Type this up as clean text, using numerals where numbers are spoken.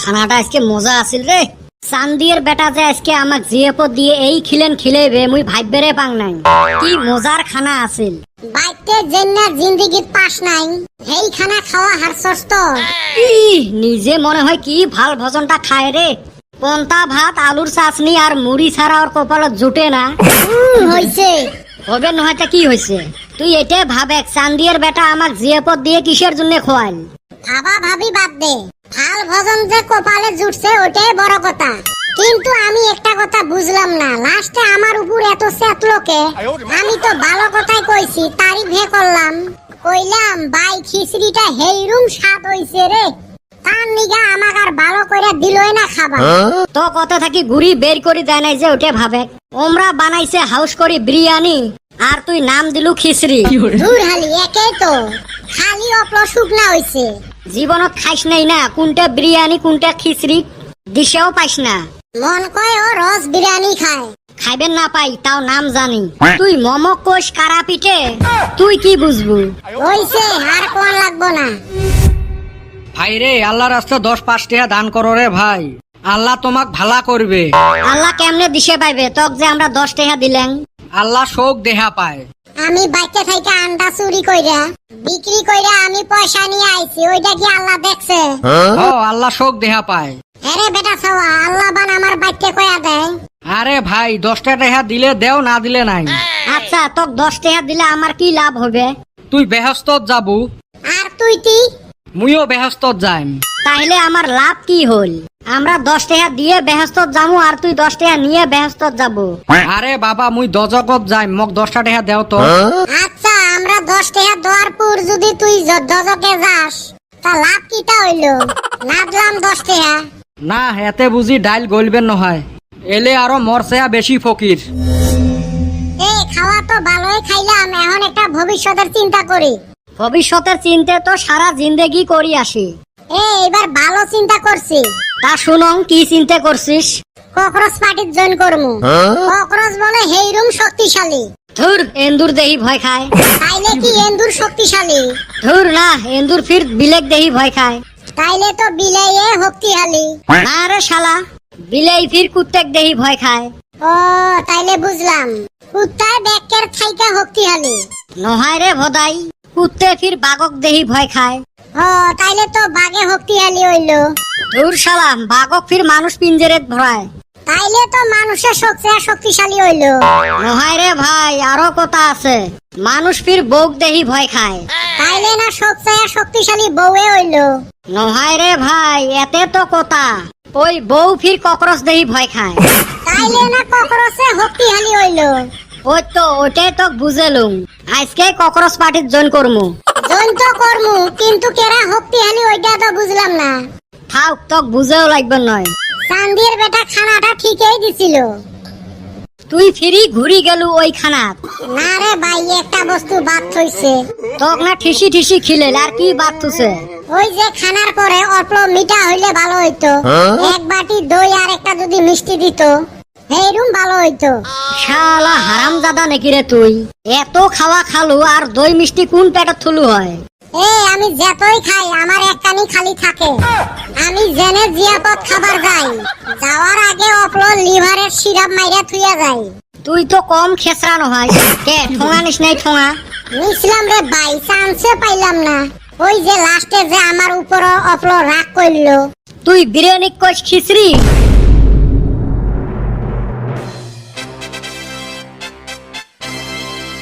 খানাটা আজকে মজা আছিল রে। চান্দির বেটা যে আজকে আমাক জিএপ দিয়ে এই খিলেন খিলেবে মুই ভাববেরে পাং নাই। কি মজার খানা আছিল। বাইতে জেন্না জিন্দেগিত পাস নাই হেই খানা খাওয়া হারছস তো। নিজে মনে হয় কি ভাল ভোজনটা খায় রে। পন্তা ভাত আলুর চাটনি আর মুড়ি ছাড়া ওর কপালত জুটে না। হইছে হবে নহয়টা কি হয়েছে? তুই এটা ভাবে চান্দির বেটা আমাক জিএপ দিয়ে কিসের জন্য খোয়াল? ভাবা ভাবি বাদ দে, ভাল ভজন যে কপালে জুটছে ওটাই বড় কথা। কিন্তু আমি একটা কথা বুঝলাম না, লাস্টে আমার উপর এত চেতলোকে। আমি তো ভালো কথাই কইছি, তারিফে করলাম, কইলাম ভাই খিচড়িটা হেইরুম স্বাদ হইছে রে, তার নিগা আমাক আর ভালো করে দিলই না খাবার। তো কত থাকি ঘুরি বের করে দেয় নাই যে ওটা ভাবে। ওমরা বানাইছে হাউস করি বিরিয়ানি আর তুই নাম দিলু খিচড়ি। দূর হালি একেই তো, খালি অপ্ল শুকনা হইছে। জীবনত খাইস নাই না কোনটা বিরিয়ানি কোনটা খিচড়ি, দিশেও পাইস না। মন কয় ও রস বিরিয়ানি খায়। খাইবেন না পাই তাও নাম জানি। তুই মোমো কোষ কারা পিঠে, তুই কি বুঝবু? হইছে আর কোন লাগবো না। ভাই রে, আল্লাহ রাস্তা 10-5 টাকা দান করো রে ভাই, আল্লাহ তোমাক ভালা করবে। আল্লাহ কেমনে দিশে পাইবে তক যে আমরা 10 টাকা দিলেন? আল্লাহ শোক দেহা পায়। আমি বাইতে থাইকা আন্ডা চুরি কইরা বিক্রি কইরা আমি পয়সা নিয়ে আইছি, ওইটা কি আল্লাহ দেখছে? ও আল্লাহ শোক দেহা পায়। আরে বেটা ছাওয়া, আল্লাহ বান আমার বাইতে কইয়া দেয়। আরে ভাই 10 টাকা দিলে দেও, না দিলে নাই। আচ্ছা তক 10 টাকা দিলে আমার কি লাভ হবে? তুই বেহস্তত যাবু, আর তুই মুইও বেহস্তত যাইম। তাইলে আমার লাভ কি হল? আমরা 10 টাকা দিয়ে বেহেস্তত যাবো আর তুই 10 টাকা নিয়ে বেহেস্তত যাবো। আরে বাবা মুই দজকত যাইম, মোক 10 টাকা দেও তো। আচ্ছা আমরা 10 টাকা দেওয়ার পর যদি তুই দজকে যাস তা লাভ কিটা হইলো? না দিলাম 10 টাকা। না এতে বুঝি ডাইল গলবেন নহয়, এলে আরো মরছেয়া বেশি ফকির। এই খাওয়া তো ভালোই খাইলাম, এখন একটা ভবিষ্যতের চিন্তা করি। ভবিষ্যতের চিন্তা তো সারা জিন্দেগি করি আসি। এবার ভালো চিন্তা করছি। তা শুনং কি চিন্তা করছিস? ককরোচ পার্টির জয়েন করমু। ককরোচ বলে হেইরুম শক্তিশালী। ধুর এন্দুর দেহি ভয় খায়। তাইলে কি এন্দুর শক্তিশালী? ধুর না, এন্দুর ফির বিলেক দেহি ভয় খায়। তাইলে তো বিলাইয়ে শক্তিশালী। না রে শালা, বিলাই ফির কুত্তেক দেহি ভয় খায়। ও তাইলে বুঝলাম, কুত্তায় ব্যাকের থাইকা শক্তিশালী। নহায় রে ভদাই, কুত্তে ফির বাগক দেহি ভয় খায়। ও তাইলে তো বাঘে শক্তিশালী হইলো। ধুর শালা, বাগক ফির মানুষ পিঞ্জেরে ভরায়। তাইলে তো মানুষের শক্তিশালী হইলো। নহায় রে ভাই, আরো কথা আছে, মানুষ ফির বউক দেহি ভয় খায়। তাইলে না শক্তিশালী বউয়ে হইলো। নহায় রে ভাই, এতে তো কথা, ওই বউ ফির ককরোচ দেহি ভয় খায়। তাইলে না ককরোচে শক্তিশালী হইলো। ওই তো ওটাই তো বুঝেলুম, আজকে ককরোচ পার্টির জয়েন করমু। জয়েন তো করমু, কিন্তু কেরা শক্তিশালী ওইটা তো বুঝলাম না। থাক তক বুঝেও লাগবে নয়। চান্দির বেটা খানাটা ঠিকই দিছিল। তুই ফিরি ঘুরি গেলু ওই খানাত। না রে ভাই, একটা বস্তু বাদ হইছে। তক না ঠিসি ঠিসি খিলেল, আর কি বাদ তুছে? ওই যে খানার পরে অল্প মিঠা হইলে ভালো হইতো। এক বাটি দই আর একটা যদি মিষ্টি দিত, হেইরুম ভালো হইতো। শালা হারামজাদা নাকি রে তুই? এত খাওয়া খালু আর দই মিষ্টি কোন পেটত থুলু হয়? আমি যতই খাই আমার একটানি খালি থাকে। আমি জেনে জিয়াপত খাবার যাই, যাওয়ার আগে অপল লিভারের সিরাপ মাইরা থুইয়া যাই। তুই তো কম খেসরা নহয়, কে ঠোঙা নিস নাই ঠোঙা? নিছিলাম রে ভাই, চান্সে পাইলাম না। ওই যে লাস্টে যে আমার উপর অপল রাগ করলো। তুই বিরিয়ানি কইস খিচড়ি,